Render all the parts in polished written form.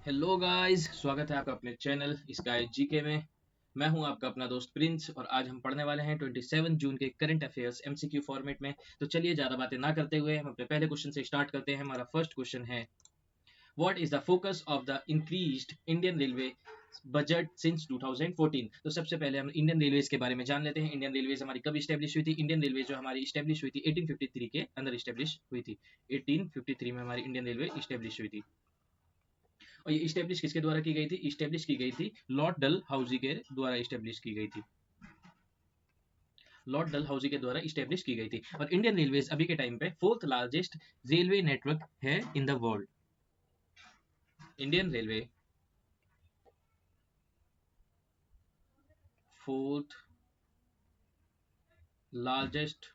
Hello guys, स्वागत है आपका अपने चैनल स्काई जीके में। मैं हूं आपका अपना दोस्त प्रिंस और आज हम पढ़ने वाले हैं 27 जून के करंट अफेयर्स एमसीक्यू फॉर्मेट में। तो चलिए ज़्यादा बातें ना करते हुए हम अपने पहले क्वेश्चन से स्टार्ट करते हैं। हमारा फर्स्ट क्वेश्चन है, what is the focus of the increased Indian railway budget since 2014। तो सबसे पहले हम इंडियन रेलवेज के बारे में जान लेते हैं। इंडियन रेलवेज हमारी कब स्टैब्लिश हुई थी? इंडियन रेलवे जो हमारी स्टैब्लिश हुई थी 1853 के अंदर स्टैब्लिश हुई थी। 1853 में हमारी इंडियन रेलवे स्टैब्लिश हुई थी। और ये इस्टेब्लिश किसके द्वारा की गई थी? इस्टेब्लिश की गई थी लॉर्ड डल हाउजी के द्वारा इस्टेब्लिश की गई थी। लॉर्ड डल हाउजी के द्वारा इस्टेब्लिश की गई थी। और इंडियन रेलवेज अभी के टाइम पे फोर्थ लार्जेस्ट रेलवे नेटवर्क है in the world. Indian railway fourth largest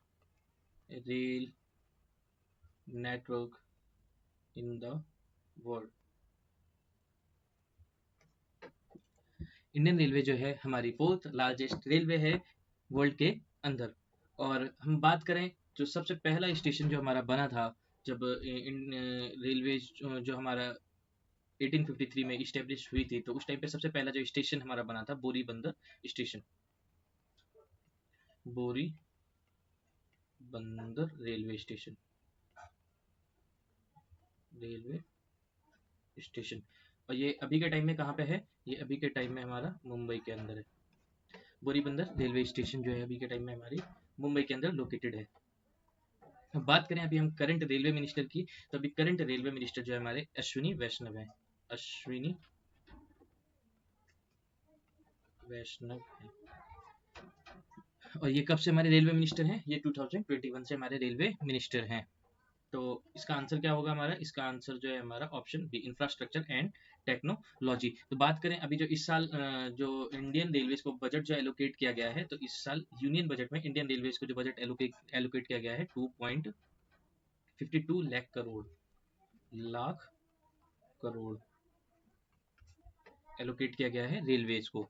rail network in the world. Indian railway जो है हमारी फोर्थ लार्जेस्ट रेलवे है वर्ल्ड के अंदर। और हम बात करें जो सबसे पहला स्टेशन जो हमारा बना था जब रेलवे जो हमारा 1853 में इस्टेब्लिश हुई थी, तो उस टाइम पे सबसे पहला जो स्टेशन हमारा बना था बोरी बंदर स्टेशन। बोरी बंदर रेलवे स्टेशन, रेलवे स्टेशन। और ये अभी के टाइम में कहाँ पे है? ये अभी के टाइम में हमारा मुंबई के अंदर है। बोरी बंदर रेलवे स्टेशन जो है अभी के टाइम में हमारी मुंबई के अंदर लोकेटेड है। अब बात करें अभी हम करंट रेलवे मिनिस्टर की, तो अभी करंट रेलवे मिनिस्टर जो है हमारे अश्विनी वैष्णव है। अश्विनी वैष्णव है। और ये कब से हमारे रेलवे मिनिस्टर हैं? ये 2021 से हमारे रेलवे मिनिस्टर हैं। तो इसका आंसर क्या होगा हमारा? इसका आंसर जो है हमारा option B, infrastructure and technology. तो बात करें अभी जो इस साल जो इंडियन रेलवेज को बजट जो एलोकेट किया गया है, तो इस साल यूनियन बजट में इंडियन रेलवेज को जो बजट एलोकेट किया गया है 2.52 लाख करोड़ एलोकेट किया गया है रेलवेज को।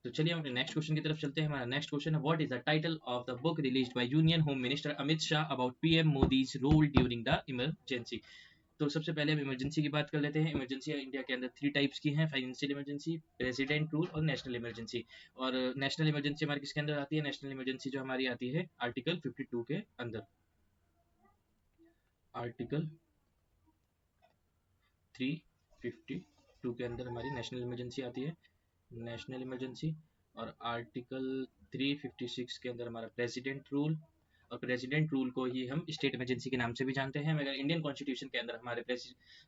तो चलिए हम अपने नेक्स्ट क्वेश्चन की तरफ चलते हैं। हमारा नेक्स्ट क्वेश्चन है, what is the title of the book released by union home minister Amit Shah about PM Modi's role during the emergency. तो सबसे पहले हम इमरजेंसी की बात कर लेते हैं। इमरजेंसी इंडिया के अंदर थ्री टाइप्स की हैं, फाइनेंशियल इमरजेंसी, प्रेसिडेंट रूल और नेशनल इमरजेंसी। और नेशनल इमरजेंसी हमारी किसके अंदर आती है? नेशनल इमरजेंसी जो हमारी आती है आर्टिकल 52 के अंदर। आर्टिकल 352 के अंदर हमारी नेशनल इमरजेंसी आती है, नेशनल इमरजेंसी। और आर्टिकल 356 के अंदर हमारा प्रेसिडेंट रूल। और प्रेसिडेंट रूल को ही हम स्टेट इमरजेंसी के नाम से भी जानते हैं, मगर इंडियन कॉन्स्टिट्यूशन के अंदर हमारे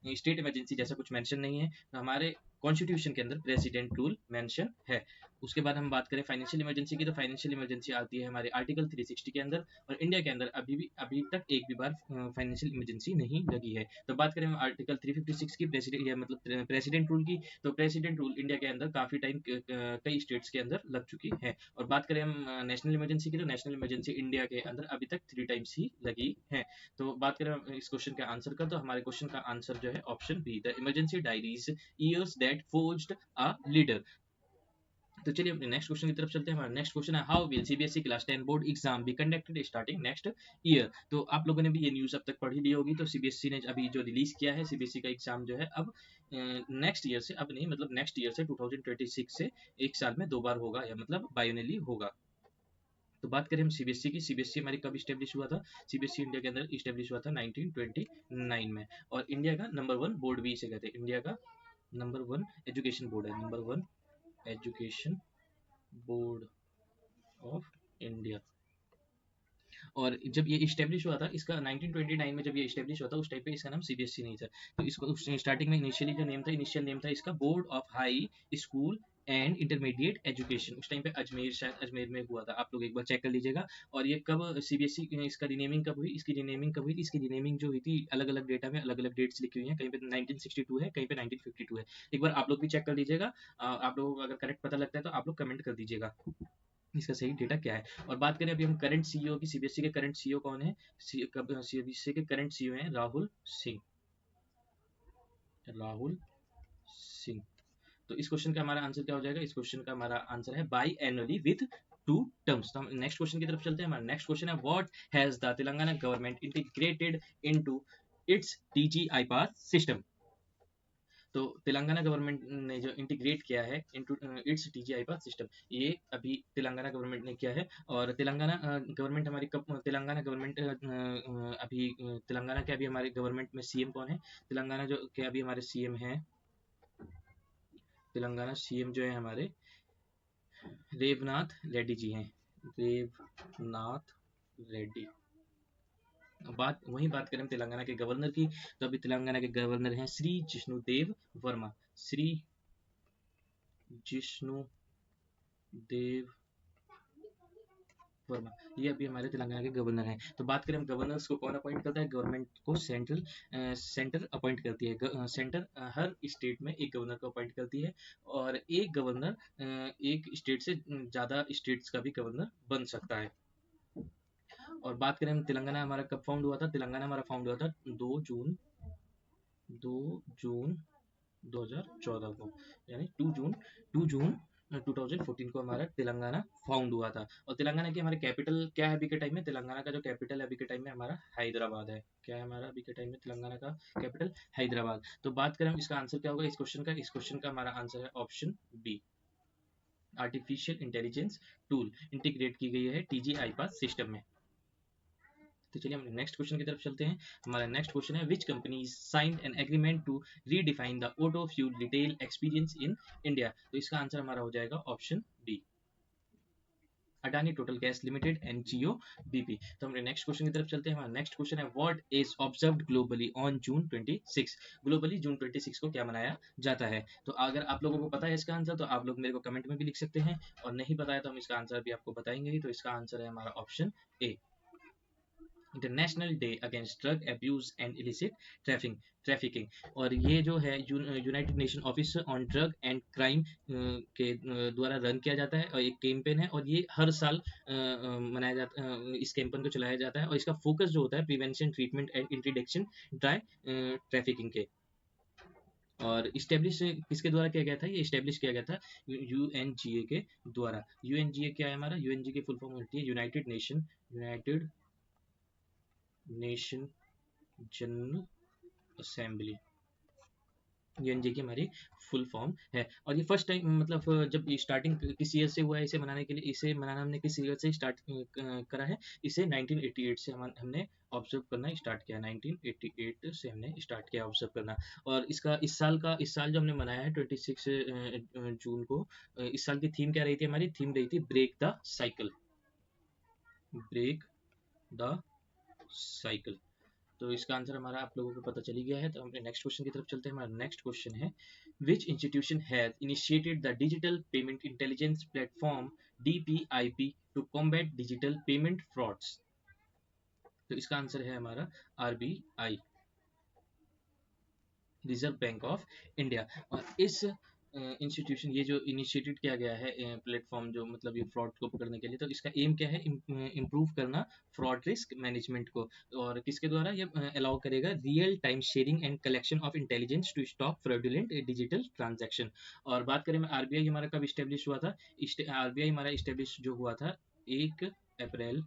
स्टेट इमरजेंसी जैसा कुछ मेंशन नहीं है, तो हमारे कॉन्स्टिट्यूशन के अंदर प्रेसिडेंट रूल मेंशन है। उसके बाद हम बात करें फाइनेंशियल इमरजेंसी की, तो फाइनेंशियल इमरजेंसी आती है हमारे आर्टिकल 360 के अंदर। और इंडिया के अंदर अभी तक एक भी बार फाइनेंशियल इमरजेंसी नहीं लगी है। तो बात करें हम आर्टिकल 356 की, प्रेसिडेंट या मतलब प्रेसिडेंट रूल की, तो प्रेसिडेंट रूल इंडिया के अंदर काफी टाइम कई स्टेट्स के अंदर लग चुकी है। और बात करें हम नेशनल इमरजेंसी की, तो नेशनल इमरजेंसी इंडिया के अंदर अभी तक 3 टाइम्स ही लगी है। तो बात करें हम इस क्वेश्चन का आंसर का, तो हमारे क्वेश्चन का आंसर जो है option B, the emergency diaries years that forged a leader. तो चलिए अपने नेक्स्ट क्वेश्चन की तरफ चलते हैं। हमारा नेक्स्ट क्वेश्चन है, how will CBSE class 10 board exam be conducted starting next year. तो आप लोगों ने भी ये न्यूज़ अब तक पढ़ी ली होगी। तो सीबीएसई ने अभी जो रिलीज किया है, सीबीएसई का एग्जाम जो है अब नेक्स्ट ईयर से, अब नहीं मतलब नेक्स्ट ईयर से 2026 से एक साल में 2 बार होगा, या मतलब बायोनली होगा। तो बात करें हम सीबीएसई की, सीबीएसई हमारी कब स्टेब्लिश हुआ था? सीबीएसई इंडिया के अंदर स्टेब्लिश हुआ था 1929 में। और इंडिया का नंबर 1 बोर्ड भी इसे कहते हैं। इंडिया का नंबर 1 एजुकेशन बोर्ड है, number 1 education board of India. और जब ये इस्टेब्लिश हुआ था, इसका 1929 में जब ये इस्टेब्लिश हुआ था, उस टाइम पे इसका नाम सीबीएसई नहीं था। तो इसको स्टार्टिंग में इनिशियली जो नेम था, इनिशियल नेम था इसका board of high school and intermediate education. उस टाइम पे अजमेर, शायद अजमेर में हुआ था। आप लोग एक बार चेक कर लीजिएगा। और ये कब सीबीएसई इसका रीनेमिंग कब हुई? इसकी रीनेमिंग कब हुई थी? इसकी रीनेमिंग जो हुई थी, अलग अलग डेटा में अलग अलग डेट्स लिखी हुई हैं। कहीं पे 1962 है, कहीं पे 1952 है। एक बार आप लोग भी चेक कर लीजिएगा। आप लोगों को अगर करेक्ट पता लगता है तो आप लोग कमेंट कर दीजिएगा इसका सही डेटा क्या है। और बात करें अभी हम करंट सीईओ की, सीबीएसई के करंट सीईओ कौन है? सीबीएसई के करंट सीईओ हैं राहुल सिंह। राहुल सिंह। तो इस क्वेश्चन का हमारा आंसर क्या हो जाएगा? इस क्वेश्चन का हमारा आंसर है बाई एनुअली विथ 2 टर्म्स। तो हम नेक्स्ट क्वेश्चन की तरफ चलते हैं। हमारा नेक्स्ट क्वेश्चन है, what has the Telangana government integrated into its DGIPAR system. तो तेलंगाना गवर्नमेंट ने जो इंटीग्रेट किया है into its TGI pass system, ये अभी तेलंगाना गवर्नमेंट ने किया है। और तेलंगाना गवर्नमेंट हमारी कब तेलंगाना गवर्नमेंट अभी तेलंगाना के अभी हमारे गवर्नमेंट में सीएम कौन है? तेलंगाना जो के अभी हमारे सीएम हैं, तेलंगाना सीएम जो है हमारे रेवनाथ रेड्डी जी हैं, रेवनाथ रेड्डी। बात करें तेलंगाना के गवर्नर की, तो अभी तेलंगाना के गवर्नर हैं श्री जिष्णुदेव वर्मा, श्री जिष्णुदेव वर्मा, ये अभी हमारे तेलंगाना के गवर्नर हैं। तो बात करें हम गवर्नर्स को कौन अपॉइंट करता है? गवर्नमेंट को सेंटर अपॉइंट करती है। सेंटर हर स्टेट में एक गवर्नर को अपॉइंट करती है, और एक गवर्नर एक स्टेट से ज़्यादा स्टेट्स का भी गवर्नर बन सकता है। और बात करें हम तेलंगाना हमारा कब फाउंड हुआ था? तेलंगाना हमारा फाउंड हुआ था 2 जून 2014 को, यानी 2 जून 2014 को हमारा तेलंगाना फाउंड हुआ था। और तेलंगाना की हमारे कैपिटल क्या है अभी के टाइम में? तेलंगाना का जो कैपिटल है अभी के टाइम में हमारा हैदराबाद है। क्या है हमारा अभी के टाइम में तेलंगाना का कैपिटल? हैदराबाद। तो बात करें हम इसका आंसर क्या होगा इस क्वेश्चन का? इस क्वेश्चन का हमारा आंसर है option B, artificial intelligence tool integrate की गई है टीजीआई पास सिस्टम में। तो चलिए हम नेक्स्ट क्वेश्चन की तरफ चलते हैं। हमारा नेक्स्ट क्वेश्चन है, which company signed an agreement to redefine the auto fuel retail experience in India? तो इसका आंसर हमारा हो जाएगा option B, Adani Total gas limited NGO BP. तो हमने नेक्स्ट क्वेश्चन की तरफ चलते हैं। हमारा नेक्स्ट क्वेश्चन है, what is observed globally on June 26? Globally June 26 को क्या मनाया जाता है? तो अगर आप लोगों को पता है इसका आंसर, तो आप लोग मेरे को कमेंट में भी लिख सकते हैं, और नहीं पता है तो हम इसका आंसर भी आपको बताएंगे ही। तो इसका आंसर है हमारा option A, international day against drug abuse and illicit trafficking. और ये जो है United nation office on drug and crime के द्वारा रन किया जाता है, और एक कैंपेन है, और ये हर साल मनाया जाता इस कैंपेन को चलाया जाता है, और इसका फोकस जो होता है prevention, treatment and introduction dry trafficking के। और इस्टेब्लिश किसके द्वारा किया गया था? ये इस्टेब्लिश किया गया था यूएनजीए के द्वारा। यूएनजीए क्या है हमारा? यूएनजीए की फुल फॉर्म होती है यूनाइटेड नेशन जनरल असेंबली, यूएनजी की हमारी फुल फॉर्म है। और ये फर्स्ट टाइम मतलब जब स्टार्टिंग किस ईयर से हुआ है इसे मनाने के लिए, इसे मनाना हमने किस ईयर से स्टार्ट करा है? इसे 1988 से हमने ऑब्जर्व करना स्टार्ट किया, 1988 से हमने स्टार्ट किया ऑब्जर्व करना। और इसका इस साल जो हमने मनाया है 26 जून को, इस साल की थीम क्या रही थी? हमारी थीम रही थी break the cycle, break the cycle. तो इसका आंसर हमारा आप लोगों को पता चली गया है। तो हम नेक्स्ट क्वेश्चन की तरफ चलते हैं। हमारा नेक्स्ट क्वेश्चन है, which institution has initiated the digital payment intelligence platform DPIP to combat digital payment frauds? तो इसका आंसर है हमारा RBI, reserve bank of India. और इस इंस्टीट्यूशन ये जो इनिशिएटेड किया गया है प्लेटफॉर्म जो मतलब ये फ्रॉड को पकड़ने के लिए, तो इसका एम क्या है? इम्प्रूव करना फ्रॉड रिस्क मैनेजमेंट को। और किसके द्वारा ये अलाउ करेगा? Real time sharing and collection of intelligence to stop fraudulent digital transaction. और बात करें आरबीआई हमारा कब स्टेब्लिश हुआ था? आरबीआई हमारा स्टेब्लिश जो हुआ था 1 अप्रैल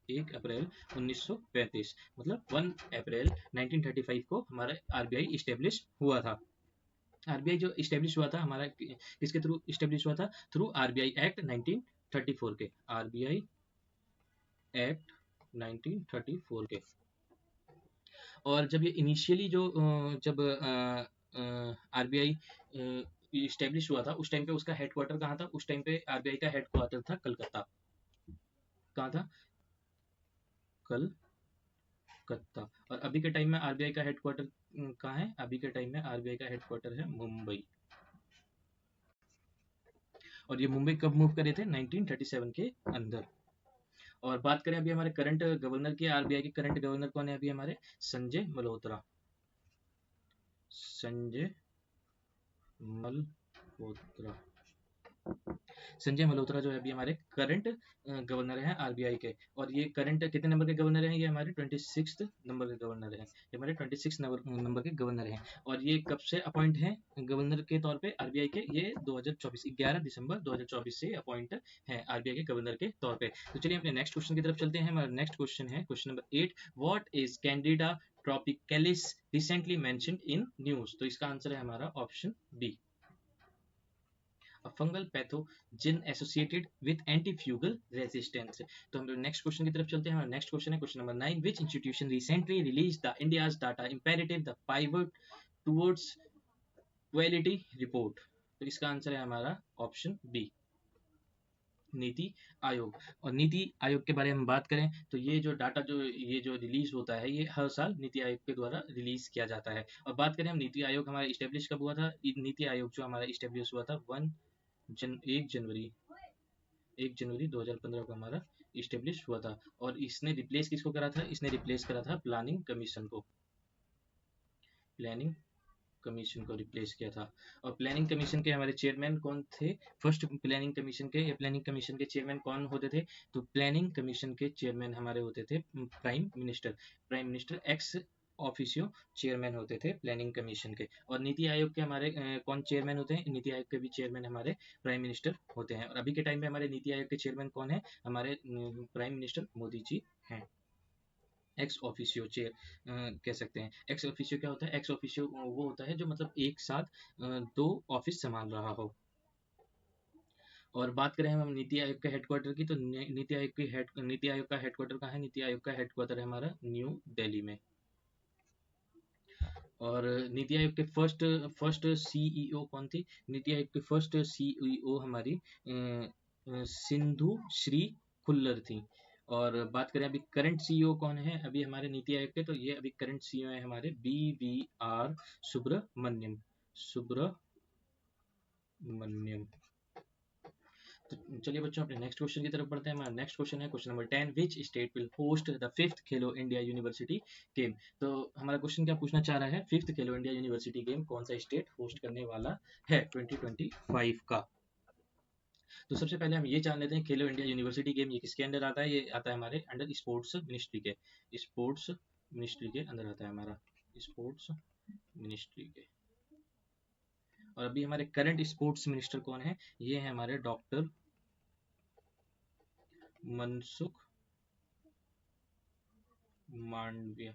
1935, मतलब 1 अप्रैल 1935 को हमारा आरबीआई स्टेब्लिश हुआ था। आरबीआई जो स्टेब्लिश हुआ था हमारा किसके थ्रू स्टेब्लिश हुआ था? थ्रू आरबीआई एक्ट 1934 के, आरबीआई एक्ट 1934 के। और जब ये इनिशियली जो जब आरबीआई स्टेब्लिश हुआ था उस टाइम पे उसका हेडक्वार्टर कहाँ था? उस टाइम पे आरबीआई का हेडक्वार्टर था कलकत्ता। कहाँ था? कलकत्ता। और अभी के टाइम में आरबीआई का हेडक्वार्टर कहाँ है? अभी के टाइम में आरबीआई का हेडक्वार्टर है मुंबई। और ये मुंबई कब मूव करे थे? 1937 के अंदर। और बात करें अभी हमारे करंट गवर्नर की, आरबीआई के करंट गवर्नर कौन है अभी हमारे? संजय मल्होत्रा, संजय मल्होत्रा। संजय मल्होत्रा जो है अभी हमारे करंट गवर्नर हैं आरबीआई के। और ये करंट कितने नंबर के गवर्नर हैं? ये हमारे 26 नंबर के गवर्नर हैं, ये हमारे 26 नंबर के गवर्नर हैं। और ये कब से अपॉइंट हैं गवर्नर के तौर पे आरबीआई के? ये 2024 11 दिसंबर 2024 से अपॉइंट हैं आरबीआई के गवर्नर के तौर पे। तो चलिए अपने नेक्स्ट क्वेश्चन की तरफ चलते हैं। हमारा नेक्स्ट क्वेश्चन है question number 8, what is Candida tropicalis recently mentioned in news. तो इसका आंसर है हमारा option B. Fungal pathogen associated with antifungal resistance. तो हम लोग नेक्स्ट क्वेश्चन की तरफ चलते हैं। हमारा नेक्स्ट क्वेश्चन है question number 9, which institution recently release the India's data imperative the pivot towards quality report. तो इसका आंसर है हमारा ऑप्शन बी, नीति आयोग। और नीति आयोग के बारे में बात करें तो ये जो डाटा ये जो रिलीज होता है ये हर साल नीति आयोग के द्वारा रिलीज किया जाता है। और बात करें हम नीति आयोग हमारा इस्टेब्लिश कब हुआ था, नीति आयोग जो हमारा इस्टेब्लिश हुआ था 1 जनवरी 2015 को हमारा इस्टेब्लिश हुआ था। और इसने रिप्लेस किसको करा था, इसने रिप्लेस करा था प्लानिंग कमीशन को, प्लानिंग कमीशन को रिप्लेस किया था। और प्लानिंग कमीशन के हमारे चेयरमैन कौन थे, फर्स्ट प्लानिंग कमीशन के चेयरमैन कौन होते थे, तो प्लानिंग कमीशन के चेयरमैन हमारे होते थे prime minister ex officio chairman होते थे प्लानिंग कमीशन के। और नीति आयोग के हमारे कौन चेयरमैन होते हैं, नीति आयोग के भी चेयरमैन हमारे प्राइम मिनिस्टर होते हैं। और अभी के टाइम में हमारे नीति आयोग के चेयरमैन कौन है, हमारे प्राइम मिनिस्टर मोदी जी हैं। एक्स ऑफिशियो चेयर कह सकते हैं। एक्स ऑफिशियो क्या होता है, एक्स ऑफिशियो वो होता है जो मतलब एक साथ 2 ऑफिस संभाल रहा हो। और बात करें हम नीति आयोग के हेडक्वार्टर की, तो नीति आयोग का हेडक्वार्टर कहाँ है, नीति आयोग का हेडक्वार्टर है हमारा न्यू दिल्ली में। और नीति आयोग के फर्स्ट सीईओ कौन थी, नीति आयोग के फर्स्ट सीईओ हमारी सिंधु श्री खुल्लर थी। और बात करें अभी करंट सीईओ कौन है अभी हमारे नीति आयोग के, तो ये अभी करंट सीईओ है हमारे BVR सुब्रमण्यम। तो चलिए बच्चों अपने नेक्स्ट क्वेश्चन की तरफ बढ़ते हैं। हमारा नेक्स्ट क्वेश्चन है question number 10, which state will host the 5th Khelo India university game. तो हमारा क्वेश्चन क्या पूछना चाह रहा है, 5th खेलो इंडिया यूनिवर्सिटी गेम कौन सा स्टेट होस्ट करने वाला है 2025 का। तो सबसे पहले हम ये जान लेते हैं खेलो इंडिया यूनिवर्सिटी गेम ये किसके अंडर आता है, ये आता है हमारे अंडर स्पोर्ट्स मिनिस्ट्री के, स्पोर्ट्स मिनिस्ट्री के अंदर आता है हमारा, स्पोर्ट्स मिनिस्ट्री के। और अभी हमारे करंट स्पोर्ट्स मिनिस्टर कौन है, ये है हमारे डॉक्टर मनसुख मांडविया,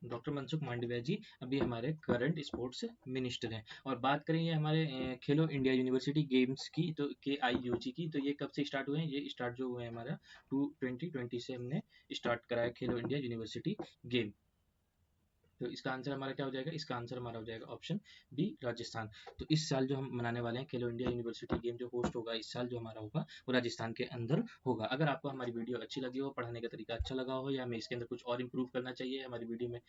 डॉक्टर मनसुख मांडविया जी अभी हमारे करंट स्पोर्ट्स मिनिस्टर हैं। और बात करें ये हमारे खेलो इंडिया यूनिवर्सिटी गेम्स की, तो KIUG की, तो ये कब से स्टार्ट हुए हैं, ये स्टार्ट जो हुए हैं हमारा 2020 से हमने स्टार्ट करा है खेलो इंडिया यूनिवर्सिटी गेम। तो इसका आंसर हमारा क्या हो जाएगा, इसका आंसर हमारा हो जाएगा ऑप्शन बी, राजस्थान। तो इस साल जो हम मनाने वाले हैं खेलो इंडिया यूनिवर्सिटी गेम जो होस्ट होगा इस साल जो हमारा होगा वो राजस्थान के अंदर होगा। अगर आपको हमारी वीडियो अच्छी लगी हो, पढ़ाने का तरीका अच्छा लगा हो, या हमें इसके अंदर कुछ और इम्प्रूव करना चाहिए, हमारी वीडियो में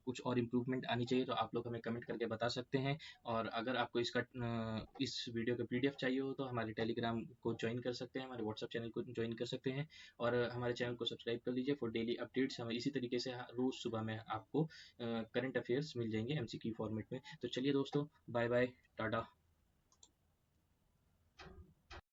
कुछ और इम्प्रूवमेंट आनी चाहिए, तो आप लोग हमें कमेंट करके बता सकते हैं। और अगर आपको इस वीडियो का PDF चाहिए हो तो हमारे टेलीग्राम को ज्वाइन कर सकते हैं, हमारे व्हाट्सअप चैनल को ज्वाइन कर सकते हैं, और हमारे चैनल को सब्सक्राइब कर लीजिए फॉर डेली अपडेट्स। हमें इसी तरीके से रोज सुबह में आपको करंट अफेयर्स मिल जाएंगे MCQ फॉर्मेट में। तो चलिए दोस्तों, बाय बाय, टाटा।